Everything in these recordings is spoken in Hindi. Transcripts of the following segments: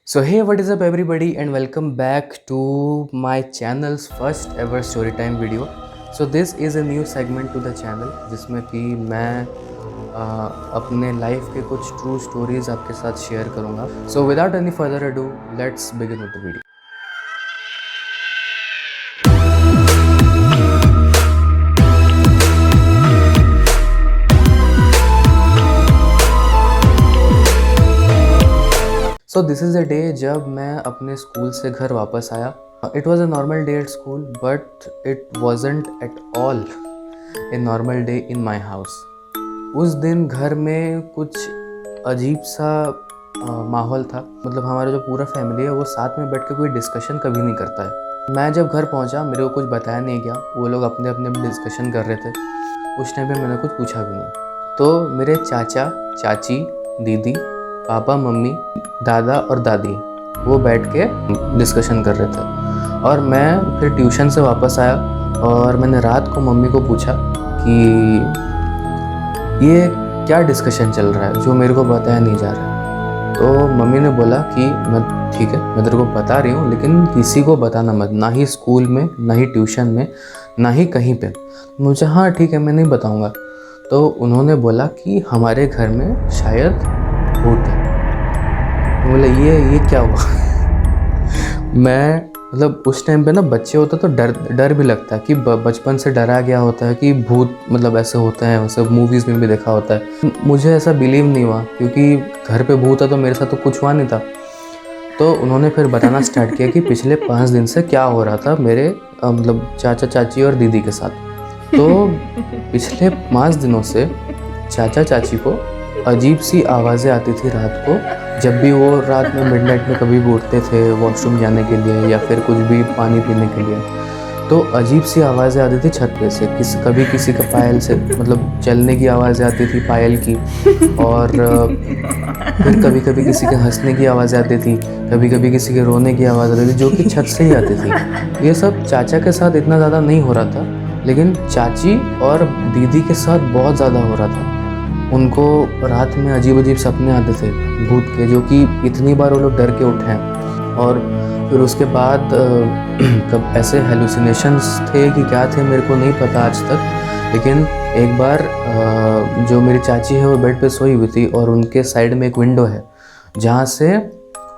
So hey, what is up everybody and welcome back to my channel's first ever story time video. So this is a new segment to the channel जिसमें कि मैं अपने लाइफ के कुछ ट्रू स्टोरीज आपके साथ शेयर करूँगा. So without any further ado, let's begin with the video. So this is a day जब मैं अपने स्कूल से घर वापस आया. It was a normal day at school, but it wasn't at all a normal day in my house. उस दिन घर में कुछ अजीब सा माहौल था. मतलब हमारा जो पूरा फैमिली है वो साथ में बैठ के कोई डिस्कशन कभी नहीं करता है. मैं जब घर पहुंचा मेरे को कुछ बताया नहीं गया. वो लोग अपने अपने डिस्कशन कर रहे थे. उस टाइम पे मैंने कुछ पूछा भी नहीं. तो मेरे चाचा, चाची, दीदी, पापा, मम्मी, दादा और दादी वो बैठ के डिस्कशन कर रहे थे. और मैं फिर ट्यूशन से वापस आया और मैंने रात को मम्मी को पूछा कि ये क्या डिस्कशन चल रहा है जो मेरे को बताया नहीं जा रहा है. तो मम्मी ने बोला कि मैं ठीक है, मैं तेरे को बता रही हूँ लेकिन किसी को बताना मत, ना ही स्कूल में, ना ही ट्यूशन में, ना ही कहीं पे. मुझे हाँ ठीक है, मैं नहीं बताऊँगा. तो उन्होंने बोला कि हमारे घर में शायद भूत है. बोले ये क्या हुआ. मैं मतलब उस टाइम पे ना बच्चे होते तो डर भी लगता है कि बचपन से डरा गया होता है कि भूत मतलब ऐसे होते हैं, वैसे मूवीज़ में भी देखा होता है. मुझे ऐसा बिलीव नहीं हुआ क्योंकि घर पे भूत है तो मेरे साथ तो कुछ हुआ नहीं था. तो उन्होंने फिर बताना स्टार्ट किया कि पिछले 5 दिन से क्या हो रहा था मेरे मतलब चाचा, चाची और दीदी के साथ. तो पिछले 5 दिनों से चाचा, चाची को अजीब सी आवाज़ें आती थी रात को. जब भी वो रात में मिडनाइट में कभी भी उठते थे वॉशरूम जाने के लिए या फिर कुछ भी पानी पीने के लिए, तो अजीब सी आवाज़ें आती थी छत पे से. कभी किसी का पायल से मतलब चलने की आवाज़ें आती थी पायल की. और फिर कभी कभी किसी के हंसने की आवाज़ें आती थी, कभी कभी किसी के रोने की आवाज़ आती थी जो कि छत से ही आती थी. ये सब चाचा के साथ इतना ज़्यादा नहीं हो रहा था लेकिन चाची और दीदी के साथ बहुत ज़्यादा हो रहा था. उनको रात में अजीब अजीब सपने आते थे भूत के, जो कि इतनी बार वो लोग डर के उठे हैं. और फिर उसके बाद कब ऐसे हेलुसिनेशंस थे कि क्या थे मेरे को नहीं पता आज तक. लेकिन एक बार जो मेरी चाची है वो बेड पे सोई हुई थी और उनके साइड में एक विंडो है जहाँ से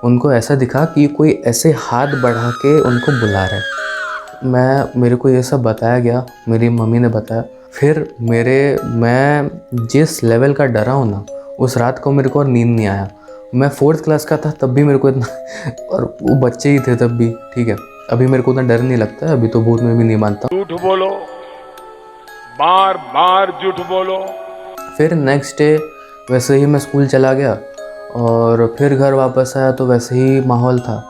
उनको ऐसा दिखा कि कोई ऐसे हाथ बढ़ा के उनको बुला रहा है. मेरे को ये सब बताया गया, मेरी मम्मी ने बताया. फिर मैं जिस लेवल का डरा हूँ ना, उस रात को मेरे को और नींद नहीं आया. मैं 4th क्लास का था तब भी मेरे को इतना और वो बच्चे ही थे तब भी, ठीक है. अभी मेरे को उतना डर नहीं लगता है, अभी तो भूत में भी नहीं मानता. झूठ बोलो, बार बार झूठ बोलो. फिर नेक्स्ट डे वैसे ही मैं स्कूल चला गया और फिर घर वापस आया तो वैसे ही माहौल था.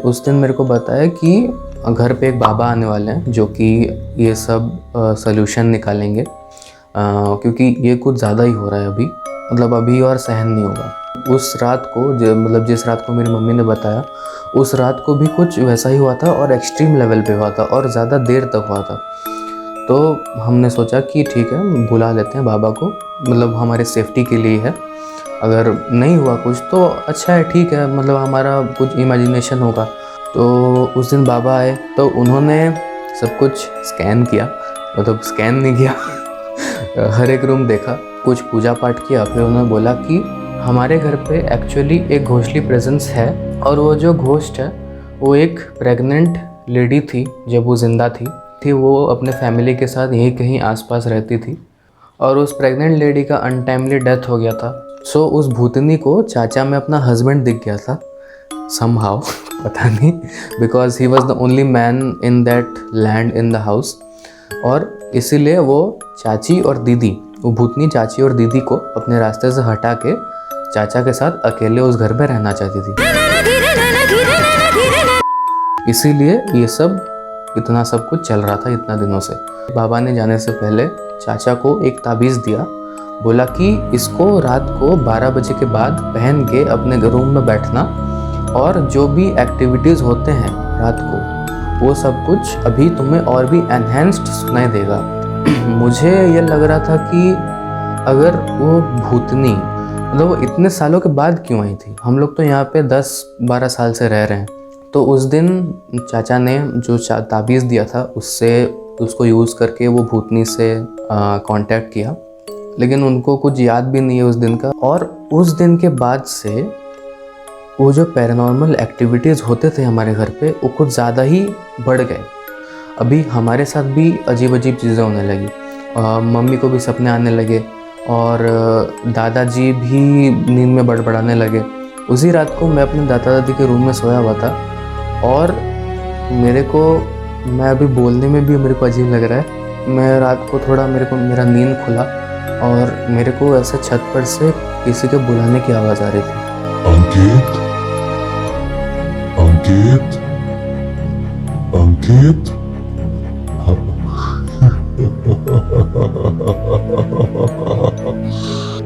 उस दिन मेरे को बताया कि घर पे एक बाबा आने वाले हैं जो कि ये सब सल्यूशन निकालेंगे, क्योंकि ये कुछ ज़्यादा ही हो रहा है अभी, मतलब अभी और सहन नहीं होगा. उस रात को मतलब जिस रात को मेरी मम्मी ने बताया उस रात को भी कुछ वैसा ही हुआ था और एक्सट्रीम लेवल पे हुआ था और ज़्यादा देर तक हुआ था. तो हमने सोचा कि ठीक है बुला लेते हैं बाबा को, मतलब हमारे सेफ्टी के लिए है. अगर नहीं हुआ कुछ तो अच्छा है, ठीक है, मतलब हमारा कुछ इमेजिनेशन होगा. तो उस दिन बाबा आए तो उन्होंने सब कुछ स्कैन किया, मतलब स्कैन नहीं किया हर एक रूम देखा, कुछ पूजा पाठ किया. फिर उन्होंने बोला कि हमारे घर पे एक्चुअली एक घोषली प्रेजेंस है और वो जो घोस्ट है वो एक प्रेग्नेंट लेडी थी. जब वो ज़िंदा थी वो अपने फैमिली के साथ यहीं कहीं आसपास रहती थी और उस प्रेग्नेंट लेडी का अनटाइमली डेथ हो गया था. सो उस भूतनी को चाचा में अपना हस्बैंड दिख गया था somehow पता नहीं, because he was the only man in that land in the house. और इसीलिए वो चाची और दीदी, वो भूतनी चाची और दीदी को अपने रास्ते से हटा के चाचा के साथ अकेले उस घर में रहना चाहती थी. इसीलिए ये सब इतना सब कुछ चल रहा था इतना दिनों से. बाबा ने जाने से पहले चाचा को एक ताबीज़ दिया. बोला कि इसको रात को 12 बजे के बाद पहन के अपने रूम में बैठना और जो भी एक्टिविटीज़ होते हैं रात को वो सब कुछ अभी तुम्हें और भी एनहेंस्ड सुनाई देगा. मुझे ये लग रहा था कि अगर वो भूतनी मतलब वो इतने सालों के बाद क्यों आई थी? हम लोग तो यहाँ पे 10-12 साल से रह रहे हैं। तो उस दिन चाचा ने जो ताबीज़ दिया था उसको यूज़ करके वो भूतनी से कांटेक्ट किया, लेकिन उनको कुछ याद भी नहीं है उस दिन का। और उस दिन के बाद से वो जो पैरानॉर्मल एक्टिविटीज़ होते थे हमारे घर पे वो कुछ ज़्यादा ही बढ़ गए। अभी हमारे साथ भी अजीब अजीब चीज़ें होने लगी, मम्मी को भी सपने आने लगे और दादाजी भी नींद में बड़बड़ाने लगे। उसी रात को मैं अपने दादा दादी के रूम में सोया हुआ था और मैं अभी बोलने में भी मेरे को अजीब लग रहा है। मैं रात को थोड़ा मेरा नींद खुला और मेरे को ऐसे छत पर से किसी के बुलाने की आवाज़ आ रही थी। अंकित, अंकित, अंकित।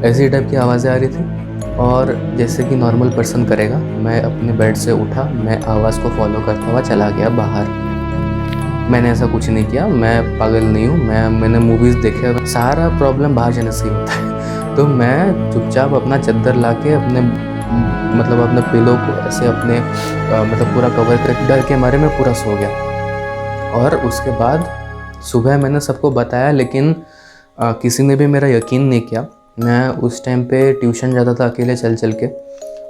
ऐसी टाइप की आवाज़ें आ रही थी और जैसे कि नॉर्मल पर्सन करेगा, मैं अपने बेड से उठा, मैं आवाज़ को फॉलो करता हुआ चला गया बाहर। मैंने ऐसा कुछ नहीं किया, मैं पागल नहीं हूँ। मैंने मूवीज़ देखे, सारा प्रॉब्लम बाहर जाने से ही होता है। तो मैं चुपचाप अपना चद्दर ला के अपने पिलो को ऐसे अपने पूरा कवर करके डर के मारे मैं पूरा सो गया। और उसके बाद सुबह मैंने सबको बताया, लेकिन किसी ने भी मेरा यकीन नहीं किया। मैं उस टाइम पे ट्यूशन जाता था अकेले चल के,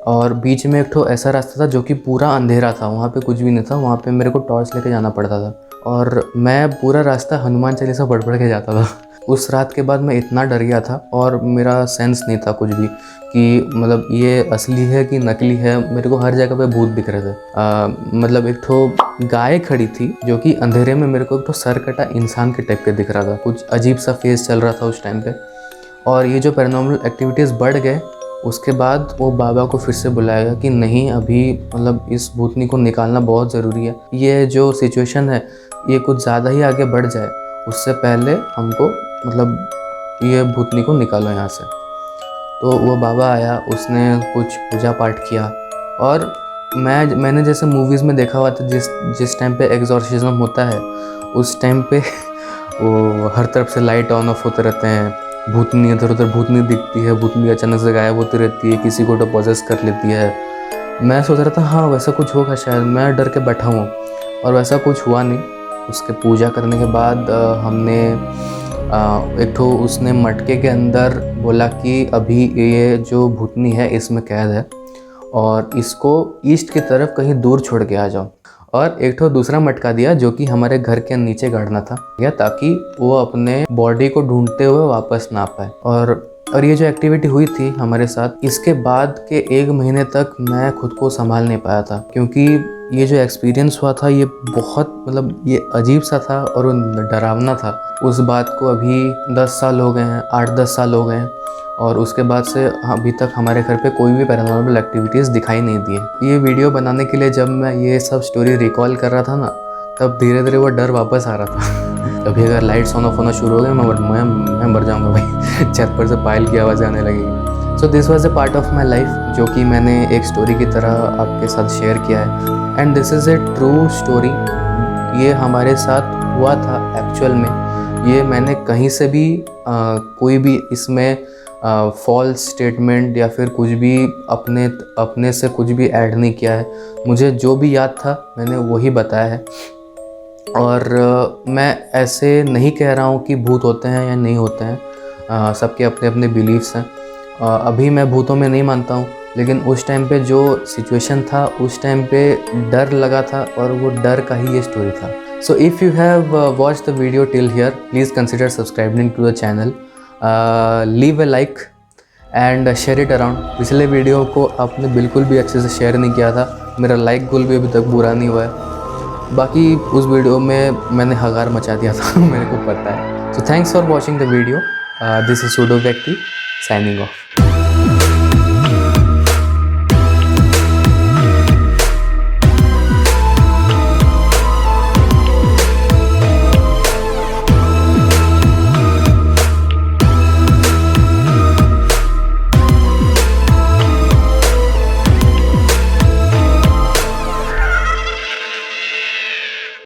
और बीच में एक ठो ऐसा रास्ता था जो कि पूरा अंधेरा था, वहाँ पे कुछ भी नहीं था, वहाँ पे मेरे को टॉर्च लेके जाना पड़ता था और मैं पूरा रास्ता हनुमान चालीसा पढ़ के जाता था। उस रात के बाद मैं इतना डर गया था और मेरा सेंस नहीं था कुछ भी कि मतलब ये असली है कि नकली है। मेरे को हर जगह पे भूत दिख रहे थे। एक ठो गाय खड़ी थी जो कि अंधेरे में मेरे को एक ठो सर कटा इंसान के टाइप के दिख रहा था, कुछ अजीब सा फेस चल रहा था उस टाइम पे। और ये जो पैरानॉर्मल एक्टिविटीज़ बढ़ गए, उसके बाद वो बाबा को फिर से बुलाया गया कि नहीं, अभी इस भूतनी को निकालना बहुत ज़रूरी है। ये जो सिचुएशन है ये कुछ ज़्यादा ही आगे बढ़ जाए, उससे पहले हमको ये भूतनी को निकालो यहाँ से। तो वो बाबा आया, उसने कुछ पूजा पाठ किया और मैंने जैसे मूवीज़ में देखा हुआ था, जिस टाइम पे एग्जॉर्सिज्म होता है उस टाइम पे वो हर तरफ से लाइट ऑन ऑफ होते रहते हैं, भूतनी इधर उधर भूतनी दिखती है, भूतनी अचानक से गायब होती रहती है, किसी को तो पॉजेस कर लेती है। मैं सोच रहा था हाँ वैसा कुछ होगा शायद, मैं डर के बैठा हूँ, और वैसा कुछ हुआ नहीं। उसके पूजा करने के बाद हमने एक तो उसने मटके के अंदर बोला कि अभी ये जो भूतनी है इसमें कैद है और इसको ईस्ट की तरफ कहीं दूर छोड़ के आ जाओ। और एक तो दूसरा मटका दिया जो कि हमारे घर के नीचे गाड़ना था, ताकि वो अपने बॉडी को ढूंढते हुए वापस ना पाए। और ये जो एक्टिविटी हुई थी हमारे साथ, इसके बाद के 1 महीने तक मैं खुद को संभाल नहीं पाया था, क्योंकि ये जो एक्सपीरियंस हुआ था ये बहुत ये अजीब सा था और डरावना था। उस बात को अभी 10 साल हो गए हैं, 8-10 साल हो गए हैं, और उसके बाद से अभी तक हमारे घर पे कोई भी पैरानॉर्मल एक्टिविटीज़ दिखाई नहीं दी। ये वीडियो बनाने के लिए जब मैं ये सब स्टोरी रिकॉल कर रहा था ना, तब धीरे धीरे वो डर वापस आ रहा था। अभी अगर लाइट्स ऑन ऑफ होना शुरू हो गए मैं मर जाऊँगा भाई। छत पर से पायल की आवाज़ आने लगेगी। So this was a part of my life जो कि मैंने एक स्टोरी की तरह आपके साथ शेयर किया है, and this is a true story. ये हमारे साथ हुआ था एक्चुअल में। ये मैंने कहीं से भी कोई भी इसमें फॉल्स स्टेटमेंट या फिर कुछ भी अपने से कुछ भी ऐड नहीं किया है। मुझे जो भी याद था मैंने वही बताया है, और मैं ऐसे नहीं कह रहा हूँ कि भूत होते हैं या नहीं होते हैं, सबके अपने अपने बिलीव्स हैं। अभी मैं भूतों में नहीं मानता हूँ, लेकिन उस टाइम पे जो सिचुएशन था उस टाइम पे डर लगा था, और वो डर का ही ये स्टोरी था। So if you have watched the video till here, please consider subscribing to the channel, leave a like and share it around. पिछले वीडियो को आपने बिल्कुल भी अच्छे से शेयर नहीं किया था, मेरा लाइक गोल भी अभी तक पूरा नहीं हुआ है। बाकी उस वीडियो में मैंने हगार मचा दिया था, मेरे को पता है। So thanks for watching the video. This is pseudo व्यक्ति साइनिंग ऑफ।